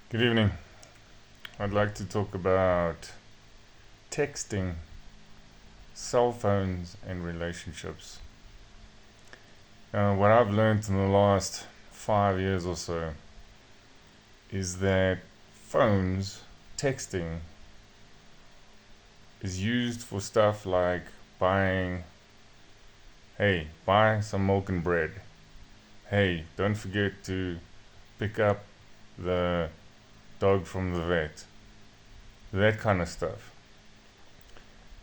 Good evening. I'd like to talk about texting, cell phones, and relationships. What I've learned in the last 5 years or so is that phones, texting, is used for stuff like buying, hey, buy some milk and bread. Hey, don't forget to pick up the dog from the vet. That kind of stuff.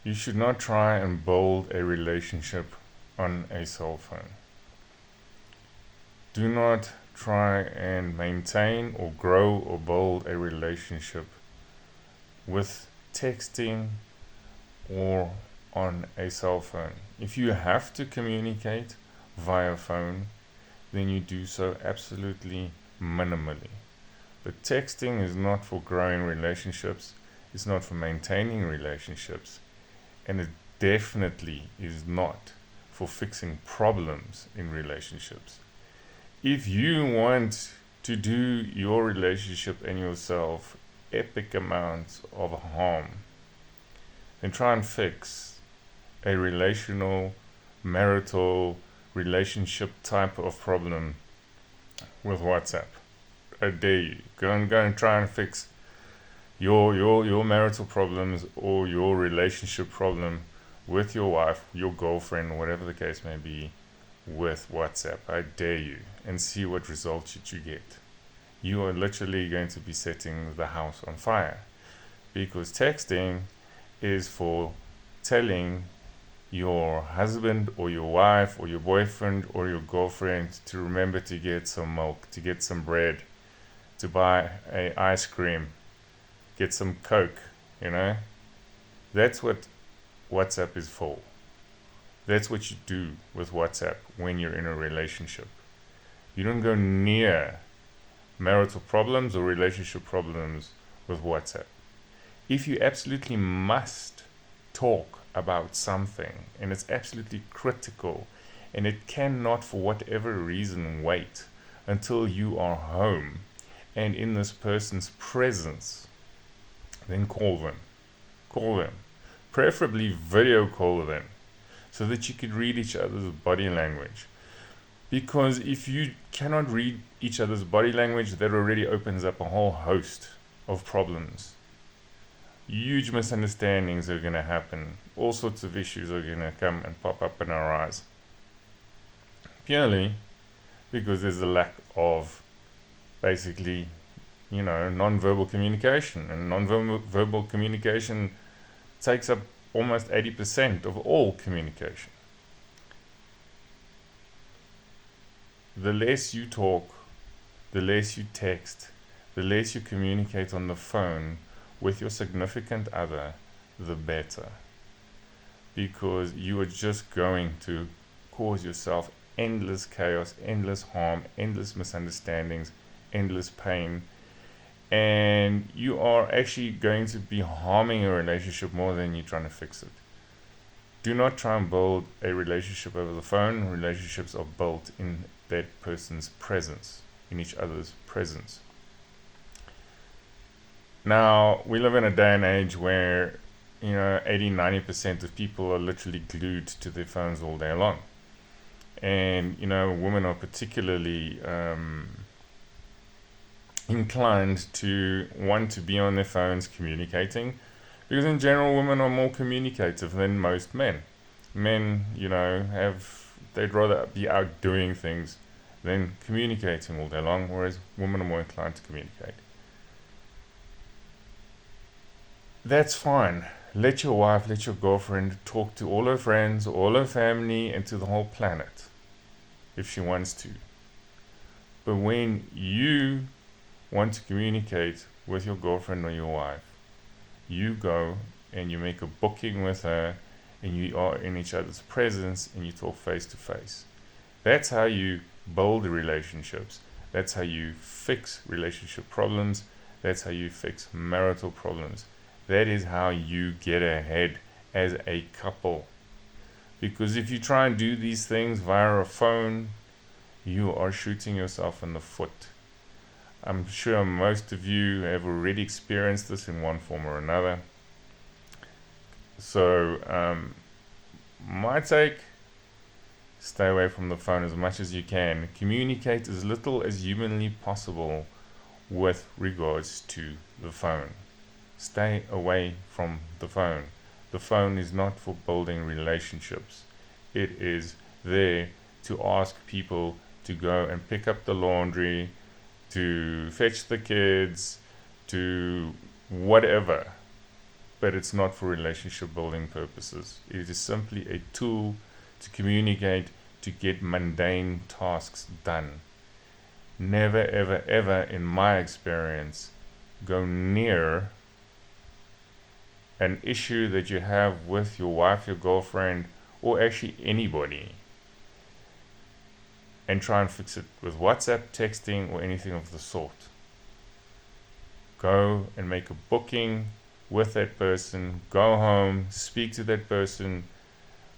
You should not try and build a relationship on a cell phone. Do not try and maintain or grow or build a relationship with texting or on a cell phone. If you have to communicate via phone, then you do so absolutely minimally. But texting is not for growing relationships, it's not for maintaining relationships, and it definitely is not for fixing problems in relationships. If you want to do your relationship and yourself epic amounts of harm, then try and fix a marital, relationship type of problem with WhatsApp. I dare you. Go and try and fix your marital problems or your relationship problem with your wife, your girlfriend, whatever the case may be, with WhatsApp. I dare you, and see what results you get. You are literally going to be setting the house on fire, because texting is for telling your husband or your wife or your boyfriend or your girlfriend to remember to get some milk, to get some bread, to buy a ice cream, get some Coke, That's what WhatsApp is for. That's what you do with WhatsApp when you're in a relationship. You don't go near marital problems or relationship problems with WhatsApp. If you absolutely must talk about something and it's absolutely critical and it cannot, for whatever reason, wait until you are home and in this person's presence, then call them. Call them. Preferably video call them so that you could read each other's body language. Because if you cannot read each other's body language, that already opens up a whole host of problems. Huge misunderstandings are going to happen. All sorts of issues are going to come and pop up and arise. Purely because there's a lack of basically, non-verbal communication. And non-verbal communication takes up almost 80% of all communication. The less you talk, the less you text, the less you communicate on the phone with your significant other, the better. Because you are just going to cause yourself endless chaos, endless harm, endless misunderstandings, endless pain, and you are actually going to be harming a relationship more than you're trying to fix it. Do not try and build a relationship over the phone. Relationships are built in that person's presence, in each other's presence. Now, we live in a day and age where 80-90% of people are literally glued to their phones all day long. And women are particularly inclined to want to be on their phones communicating, because in general women are more communicative than most men. Men, they'd rather be out doing things than communicating all day long, whereas women are more inclined to communicate. That's fine. Let your wife, let your girlfriend talk to all her friends, all her family, and to the whole planet if she wants to. But when you want to communicate with your girlfriend or your wife, you go and you make a booking with her and you are in each other's presence and you talk face to face. That's how you build relationships. That's how you fix relationship problems. That's how you fix marital problems. That is how you get ahead as a couple. Because if you try and do these things via a phone, you are shooting yourself in the foot. I'm sure most of you have already experienced this in one form or another. So my take, stay away from the phone as much as you can. Communicate as little as humanly possible with regards to the phone. Stay away from the phone. The phone is not for building relationships. It is there to ask people to go and pick up the laundry, to fetch the kids, to whatever. But it's not for relationship building purposes. It is simply a tool to communicate, to get mundane tasks done. Never, ever, ever, in my experience, go near an issue that you have with your wife, your girlfriend, or actually anybody, and try and fix it with WhatsApp, texting, or anything of the sort. Go and make a booking with that person, go home, speak to that person,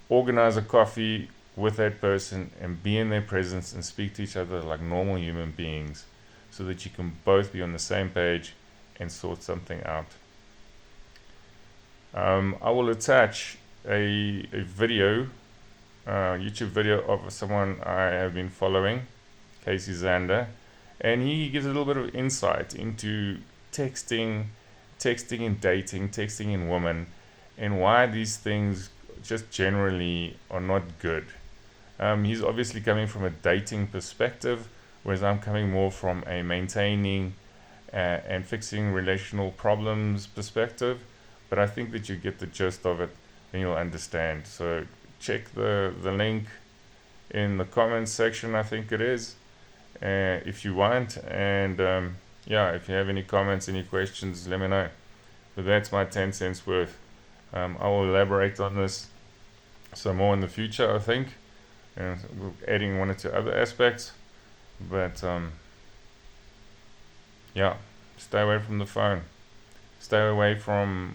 organize a coffee with that person, and be in their presence and speak to each other like normal human beings, so that you can both be on the same page and sort something out. I will attach a video, YouTube video of someone I have been following, Casey Zander, and he gives a little bit of insight into texting and dating, texting in women, and why these things just generally are not good. He's obviously coming from a dating perspective, whereas I'm coming more from a maintaining and fixing relational problems perspective. But I think that you get the gist of it and you'll understand. So check the link in the comments section, I think it is, if you want. And if you have any comments, any questions, let me know. But that's my 10 cents worth. I will elaborate on this some more in the future, I think, and adding one or two other aspects. But stay away from the phone. Stay away from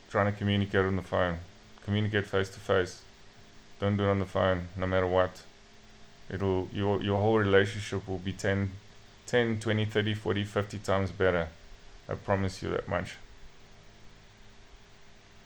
trying to communicate on the phone. Communicate face to face. Don't do it on the phone, no matter what. Your whole relationship will be 10, 20, 30, 40, 50 times better. I promise you that much.